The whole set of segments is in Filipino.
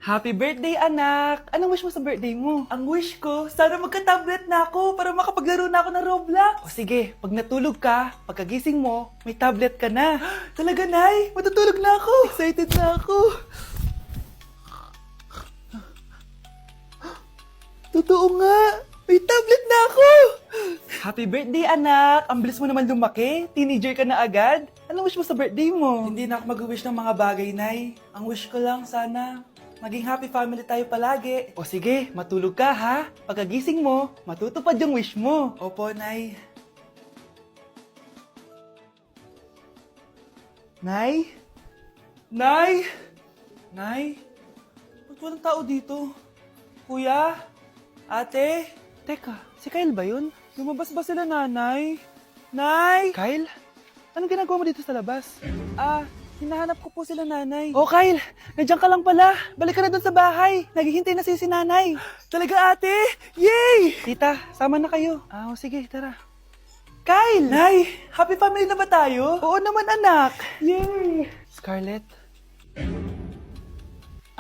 Happy birthday, anak! Anong wish mo sa birthday mo? Ang wish ko, sana magka-tablet na ako para makapaglaro na ako ng Roblox. O sige, pag natulog ka, pagkagising mo, may tablet ka na. Talaga, Nay? Matutulog na ako. Excited na ako. Totoo nga! May tablet na ako! Happy birthday, anak! Ang bilis mo naman lumaki. Teenager ka na agad. Anong wish mo sa birthday mo? Hindi na ako mag-wish ng mga bagay, Nay. Ang wish ko lang, sana maging happy family tayo palagi. O sige, matulog ka ha. Pagkagising mo, matutupad yung wish mo. Opo, Nay. Nay? Nay? Nay? Ba't walang tao dito? Kuya? Ate? Teka, si Kyle ba yun? Lumabas ba sila, nanay? Nay? Kyle? Anong ginagawa mo dito sa labas? Hinahanap ko po sila, nanay. Oh, Kyle! Nandiyan ka lang pala. Balik ka na dun sa bahay. Naghihintay na si nanay. Talaga, ate? Yay! Tita, sama na kayo. Sige, tara. Kyle! Nay, happy family na ba tayo? Oo naman, anak. Yay! Scarlett?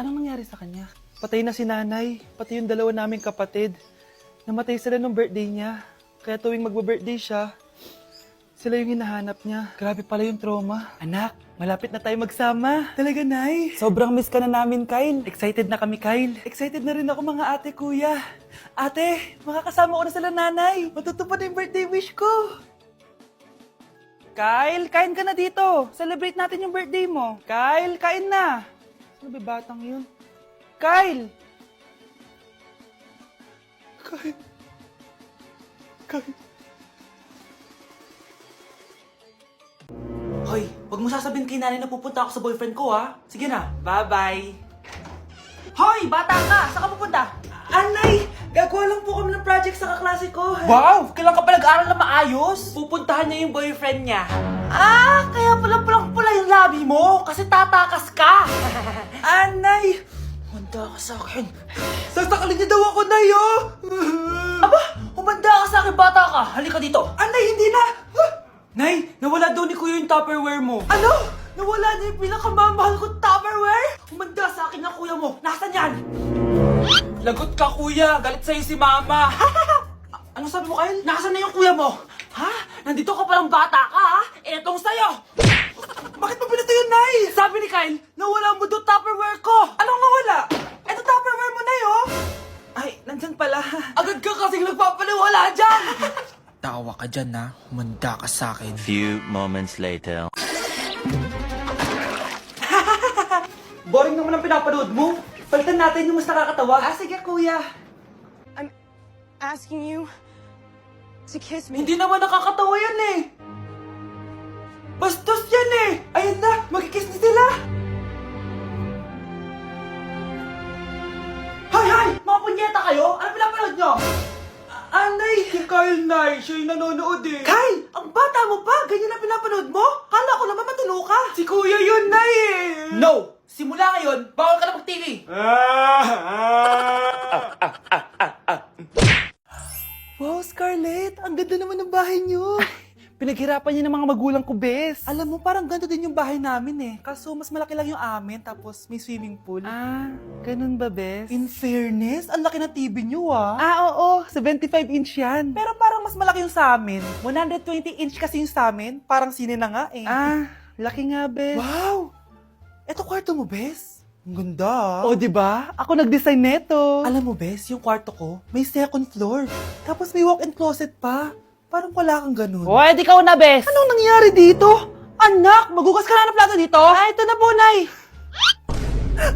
Anong nangyari sa kanya? Patay na si nanay, pati yung dalawa naming kapatid. Namatay sila nung birthday niya. Kaya tuwing magbe-birthday siya, sila yung hinahanap niya. Grabe pala yung trauma. Anak, malapit na tayo magsama. Talaga, Nay. Sobrang miss ka na namin, Kyle. Excited na kami, Kyle. Excited na rin ako, mga ate, kuya. Ate, makakasama ko na sila, nanay. Matutupad na yung birthday wish ko. Kyle, kain ka na dito. Celebrate natin yung birthday mo. Kyle, kain na. Sino ba batang yun? Kyle! Kyle. Hoy, wag mo sasabihin kay nanay na pupunta ako sa boyfriend ko, ha? Sige na, bye-bye. Hoy, bata ka! Saan ka pupunta? Anay! Gagawa lang po kami ng project sa kaklase ko. Wow! Kailan ka pa nag-aaral na maayos? Pupuntahan niya yung boyfriend niya. Kaya pala pulang-pula yung labi mo kasi tatakas ka. Anay! Humanda ka sa akin. Sasakalin niya daw ako, Nay, oh! Aba! Humanda ka sa akin, bata ka! Halika dito! Anay, hindi na! Nay, nawala daw ni Kuya yung Tupperware mo. Ano? Nawala na yung pinakamamahal kong Tupperware? Humanda sa akin ng kuya mo. Nasaan yan? Lagot ka, kuya. Galit sa'yo si mama. Ano sabi mo, Kyle? Nasaan na yung kuya mo? Ha? Nandito ka palang bata ka, ha? Etong sa'yo. Bakit mo pinato yun, Nay? Sabi ni Kyle, nawala mo doon Tupperware ko. Anong nawala? Eto Tupperware mo, Nay, oh. Ay, nandyan pala. Agad ka kasing nagpapaliwala dyan. Tawa ka dyan, ha? Humanda ka sa akin. Few moments later. Boring naman ang pinapanood mo. Palitan natin yung mas nakakatawa. Sige, kuya. I'm asking you to kiss me. Hindi naman nakakatawa yan eh. Bastos yan eh. Ayun na, magkikiss na sila. Hay! Mga punyeta kayo? Ano pinapanood nyo? Anay! Si Kyle, Nay. Siya yung nanonood eh. Kyle! Ang bata mo pa? Ganyan na pinapanood mo? Kala ko naman matino ka. Si Kuya yun, Nay eh. No! Simula ngayon, bawal ka na mag-TV. Wow, Scarlett! Ang ganda naman ng bahay niyo. Pinaghirapan niya ng mga magulang ko, bes. Alam mo, parang ganito din yung bahay namin eh. Kaso mas malaki lang yung amin, tapos may swimming pool. Ganun ba, bes? In fairness, ang laki na TV niyo oo. 75-inch yan. Pero parang mas malaki yung sa amin. 120-inch kasi yung sa amin. Parang sine na nga eh. Laki nga, bes. Wow! Eto kwarto mo, bes? Ang ganda. O, diba? Ako nag-design neto. Alam mo, bes, yung kwarto ko, may second floor. Tapos may walk-in closet pa. Parang wala kang ganun. O, edi ikaw na, bes. Anong nangyari dito? Anak, magugas ka na ng plato dito? Ito na po, Nay.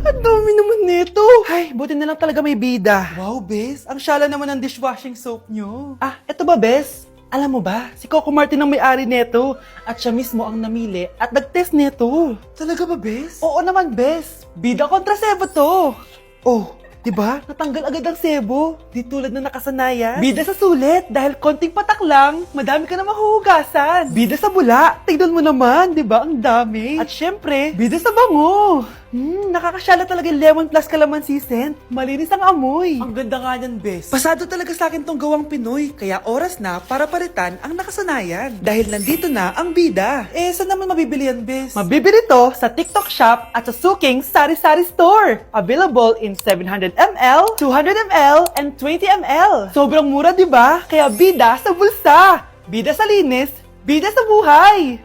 Ang dami naman nito. Ay, buti na lang talaga may bida. Wow, bes. Ang syala naman ng dishwashing soap nyo. Eto ba, bes? Alam mo ba, si Coco Martin ang may-ari neto. At siya mismo ang namili at nag-test neto. Talaga ba, bes? Oo naman, bes. Bida kontra sebo to. Oh, diba? Natanggal agad ang sebo. Di tulad na nakasanayan. Bida sa sulit. Dahil konting patak lang, madami ka na mahuhugasan. Bida sa bula. Tignan mo naman, diba? Ang dami. At syempre, bida sa bango. Nakakasyala talaga yung lemon plus calamansi scent. Malinis ang amoy. Ang ganda nga niyan, bes. Pasado talaga sa akin tong gawang Pinoy. Kaya oras na para palitan ang nakasanayan. Dahil nandito na ang bida. Saan naman mabibili yan, bes? Mabibili to sa TikTok Shop at sa Suking Sari Sari Store. Available in 700ml, 200ml, and 20ml. Sobrang mura, di ba? Kaya bida sa bulsa. Bida sa linis. Bida sa buhay.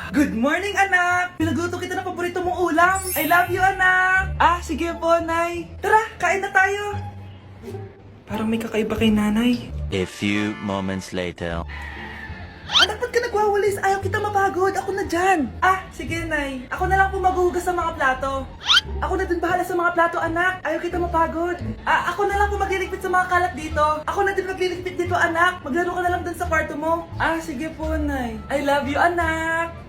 Good morning, anak! Pinagluto kita ng paborito mong ulam. I love you, anak! Sige po, Nay. Tara, kain na tayo. Parang may kakaiba kay nanay. A few moments later. Anak, ba't ka nagwawalis? Ayaw kita mapagod. Ako na dyan. Sige, Nay. Ako na lang po maghuhugas sa mga plato. Ako na din bahala sa mga plato, anak. Ayaw kita mapagod. Ako na lang po magliligpit sa mga kalat dito. Ako na din magliligpit dito, anak. Maglaro ka na lang dun sa kwarto mo. Sige po, Nay. I love you, anak.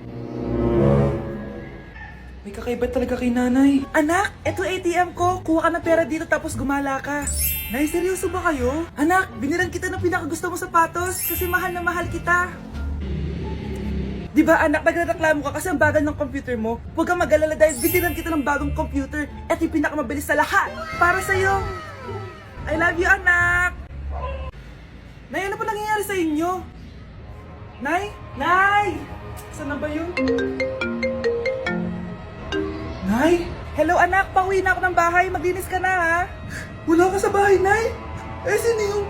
May kakaiba talaga kay nanay. Anak, eto ATM ko. Kuha ka ng pera dito tapos gumala ka. Nay, seryoso ba kayo? Anak, binilan kita ng pinakagusto mo sapatos kasi mahal na mahal kita. Di ba anak, nagreklamo ka kasi ang bagal ng computer mo? Huwag kang mag-alala dahil binilan kita ng bagong computer. Eto yung pinakamabilis sa lahat. Para sa'yo. I love you, anak. Nay, ano pa nangyayari sa inyo? Nay? Nay! Saan na ba yun? Nay? Hello anak, pauwi na ako ng bahay. Maglinis ka na ha. Wala ka sa bahay, Nay? Sino yung...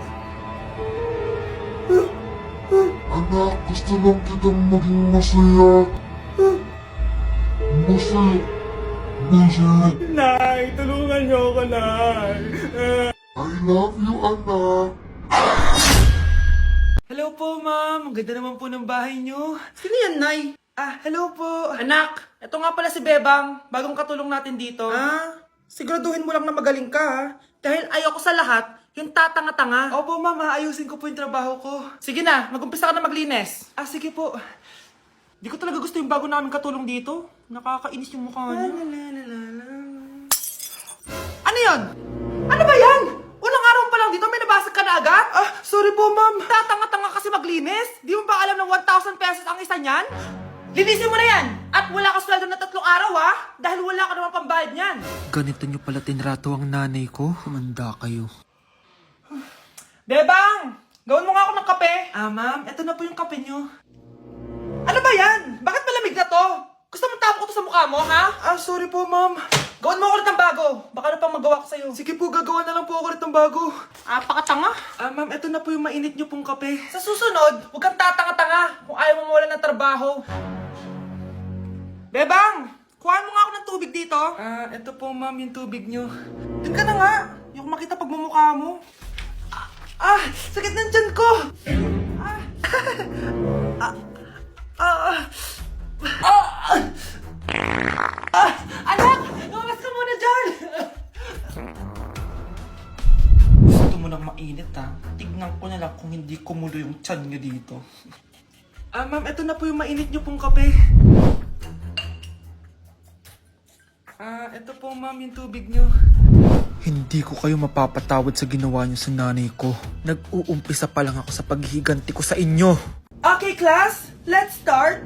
Anak, gusto lang kitang maging masaya. Masaya. Nay, tulungan niyo ako, Nay. I love you, anak. Hello po, ma'am. Ang ganda naman po ng bahay niyo. Sino yan, Nay? Hello po. Anak, ito nga pala si Bebang. Bagong katulong natin dito. Siguraduhin mo lang na magaling ka, ha? Dahil ayoko sa lahat, yung tatanga-tanga. Opo, ma'am. Ayusin ko po yung trabaho ko. Sige na, mag-umpisa ka na maglinis. Sige po. Di ko talaga gusto yung bago namin katulong dito. Nakakainis yung mukha niya. Ano yun? Ano ba yan? Unang araw pa lang dito, may nabasag ka na agad? Sorry po, ma'am. Tatanga-tanga kasi maglinis? Di mo ba alam na 1,000 pesos ang isa niyan? Linisin mo na yan! At wala ka sweldo na 3 araw, ha? Dahil wala ka naman pambayad niyan. Ganito nyo pala tinrato ang nanay ko. Manda kayo. Bebang! Gawin mo nga ako ng kape. Ma'am, eto na po yung kape nyo. Ano ba yan? Bakit malamig na to? Gusto mo tapo ko to sa mukha mo, ha? Sorry po, ma'am. Gawin mo ako ulit ng bago. Baka na pang magawa ko sa'yo. Sige po, gagawa na lang po ako ulit ng bago. Pakatanga. Ma'am, eto na po yung mainit nyo pong kape. Sa susunod, huwag kang tatanga-tanga kung ayaw mo mawala ng trabaho. Bebang! Kuhaan mo nga ako ng tubig dito. Eto po, ma'am, yung tubig nyo. Doon ka na nga. Yung makita pagmumukha mo. Sakit ng tiyan ko! Anak! Lumabas ka muna dyan! Gusto mo nang mainit, ha? Tignan ko na lang kung hindi kumulo yung tiyan nyo dito. Ma'am, eto na po yung mainit nyo pong kape. Eto po, ma'am, yung tubig nyo. Hindi ko kayo mapapatawad sa ginawa nyo sa nanay ko. Nag-uumpisa pa lang ako sa paghihiganti ko sa inyo. Okay, class, let's start.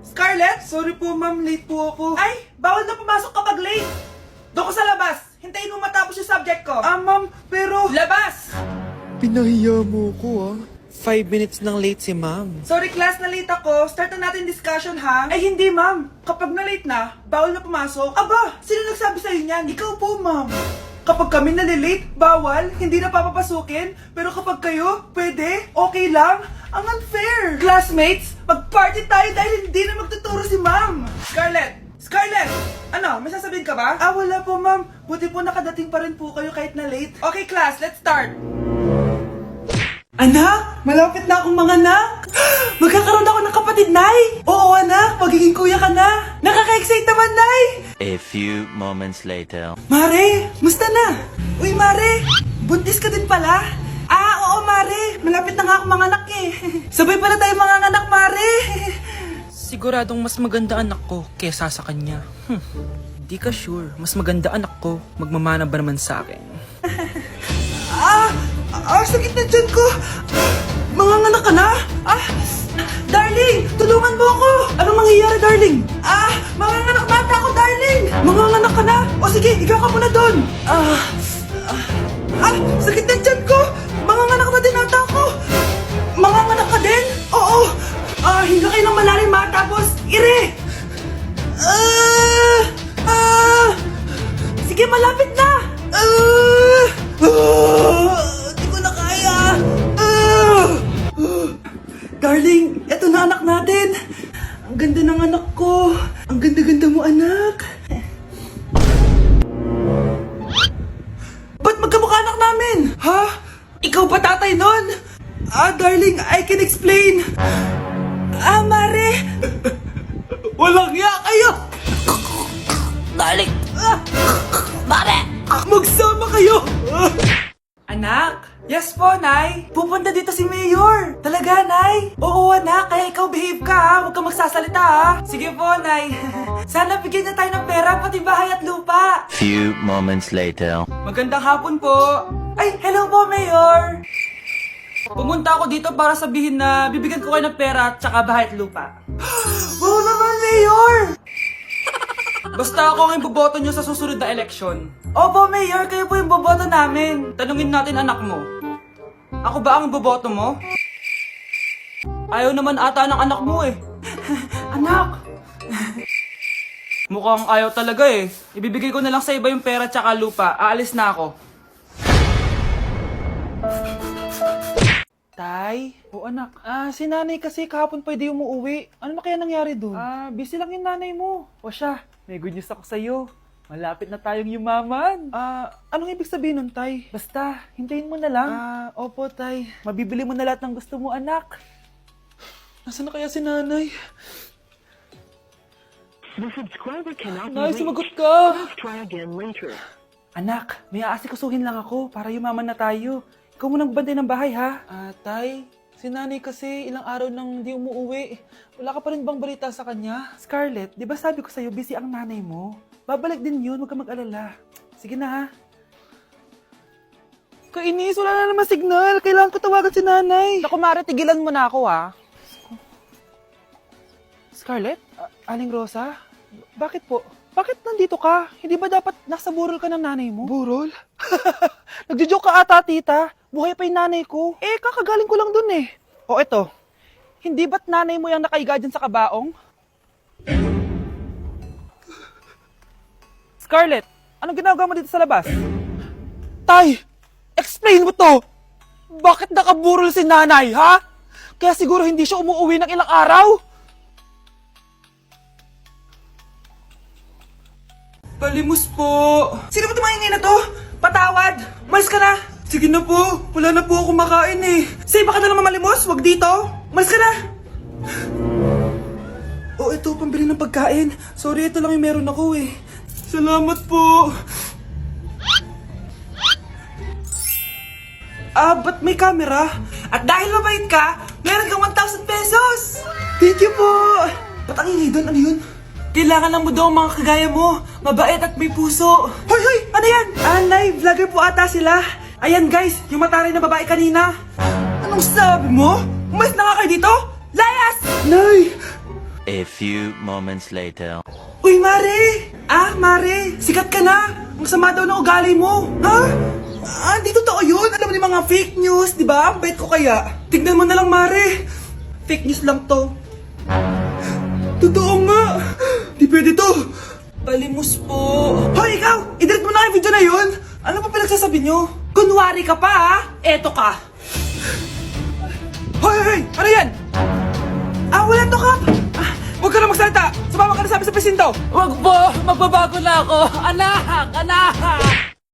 Scarlett, sorry po, ma'am, late po ako. Ay, bawal na pumasok kapag late. Doon ko sa labas. Hintayin mo matapos yung subject ko. Ma'am, pero... Labas! Pinahiya mo ko, 5 minutes nang late si ma'am. Sorry class, na late ako. Start na natin discussion, ha? Ay hindi, ma'am. Kapag na late na, bawal na pumasok. Aba, sino nagsabi sa'yo niyan? Ikaw po, ma'am. Kapag kami na-late, bawal, hindi na papapasukin. Pero kapag kayo, pwede, okay lang. Ang unfair. Classmates, mag-party tayo dahil hindi na magtuturo si ma'am. Scarlett! Scarlett! Ano, may sasabihin ka ba? Wala po, ma'am. Buti po nakadating pa rin po kayo kahit na late. Okay, class, let's start. Anak, malapit na akong manganak. Magkakaroon ako ng kapatid, Nay. Oo, anak, magiging kuya ka na. Nakaka-excite naman, Nay. A few moments later. Mare, musta na? Uy, Mare, buntis ka din pala? Oo, Mare, malapit na nga akong manganak eh. Sabay pala tayo manganak, Mare. Siguradong mas maganda anak ko kesa sa kanya. Di ka sure, mas maganda anak ko. Magmamana ba naman sa akin? Sakit na dyan ko. Manganganak ka na? Darling! Tulungan mo ako! Anong nangyayari, darling? Manganganak na ata ako, darling! Manganganak ka na? O sige, ikaw ka muna doon! Sakit na dyan ko! Manganganak na din ata ako! Manganganak ka din? Oo! Hinga kayo ng malalim ha, tapos ire! Sige, malapit na! Di ko na kaya! Darling, eto na anak natin. Ang ganda ng anak ko. Ang ganda-ganda mo, anak. Ba't magkamukha anak namin? Ha? Ikaw ba tatay nun? Darling, I can explain. Mare. Walang hiya kayo. Darling. Mare. Magsama kayo. Anak? Yes po, Nay. Pupunta dito si Mayor. Talaga, Nay? Oo, anak. Kaya ikaw behave ka, ha? Huwag kang magsasalita, ha? Sige po, Nay. Sana bigyan niya tayo ng pera, pati bahay at lupa. Few moments later. Magandang hapon po. Ay, hello po, Mayor. Pumunta ako dito para sabihin na bibigyan ko kayo ng pera at saka bahay at lupa. Wow naman, Mayor! Basta ako ang iboboto nyo sa susunod na eleksyon. Opo, Mayor, kayo po yung boboto namin. Tanungin natin anak mo. Ako ba ang boboto mo? Ayaw naman ata ng anak mo eh. Anak! Mukhang ayaw talaga eh. Ibibigay ko na lang sa iba yung pera tsaka lupa. Aalis na ako. Tay? O anak, si nanay kasi kahapon pwede umuwi. Ano na kaya nangyari doon? Busy lang yung nanay mo. O siya, may good news ako sa'yo. Malapit na tayong yumaman. Anong ibig sabihin nun, Tay? Basta, hintayin mo na lang. Opo, Tay. Mabibili mo na lahat ng gusto mo, anak. Nasaan na kaya si nanay? The subscriber cannot be Nay, reached. sumagot ka! Please try again later. Anak, may aasikasuhin lang ako para yumaman na tayo. Ikaw munang bantay ng bahay, ha? Tay, si nanay kasi ilang araw nang di umuwi. Wala ka pa rin bang balita sa kanya? Scarlett, di ba sabi ko sa'yo busy ang nanay mo? Babalik din yun, huwag ka mag-alala. Sige na, ha? Kainis, wala na naman signal. Kailangan ko tawagan si nanay. Naku, Mare, tigilan mo na ako, ha? Scarlett? Aling Rosa? Bakit po? Bakit nandito ka? Hindi ba dapat nasa burol ka ng nanay mo? Burol? Nagjo-joke ka ata, tita. Buhay pa yung nanay ko. Kakagaling ko lang dun eh. O eto, hindi ba't nanay mo yung nakaiga dyan sa kabaong? Scarlett, anong ginagawa mo dito sa labas? Tay, explain mo to! Bakit nakaburol si nanay, ha? Kaya siguro hindi siya umuwi ng ilang araw? Palimus po! Sino ba tumahingay na to? Patawad! Malis ka na! Sige na po! Wala na po ako makain eh! Say, baka na naman malimos? Wag dito! Malis ka na! Ito, pambili ng pagkain. Sorry, ito lang yung meron ako eh. Salamat po! Ba't may camera? At dahil mabait ka, meron kang 1,000 pesos! Thank you po! Ba't ang ingay doon? Ano yun? Kailangan lang mo daw ang mga kagaya mo. Mabait at may puso. Hoy, hoy! Ano yan? Nay, vlogger po ata sila. Ayan guys, yung mataray na babae kanina. Anong sabi mo? Umalis na nga kayo dito? Layas! Nay! A few moments later. Uy, Mare! Mare, sikat ka na! Ang sama daw ng ugali mo! Ha? Di totoo yun! Alam mo yung mga fake news, di ba? Ang bait ko kaya. Tignan mo na lang, Mare! Fake news lang to. Totoo nga! Di pwede to! Palimus po! Hoy, ikaw! I-delete mo na yung video na yun! Ano pa pinagsasabi nyo? Kunwari ka pa, ha? Eto ka! Hoy, hoy! Ano yan? Wala to, Kap! Huwag ka na magsalita! Sumama ka na sa amin sa presinto! Huwag po! Magbabago na ako! Anak! Anak!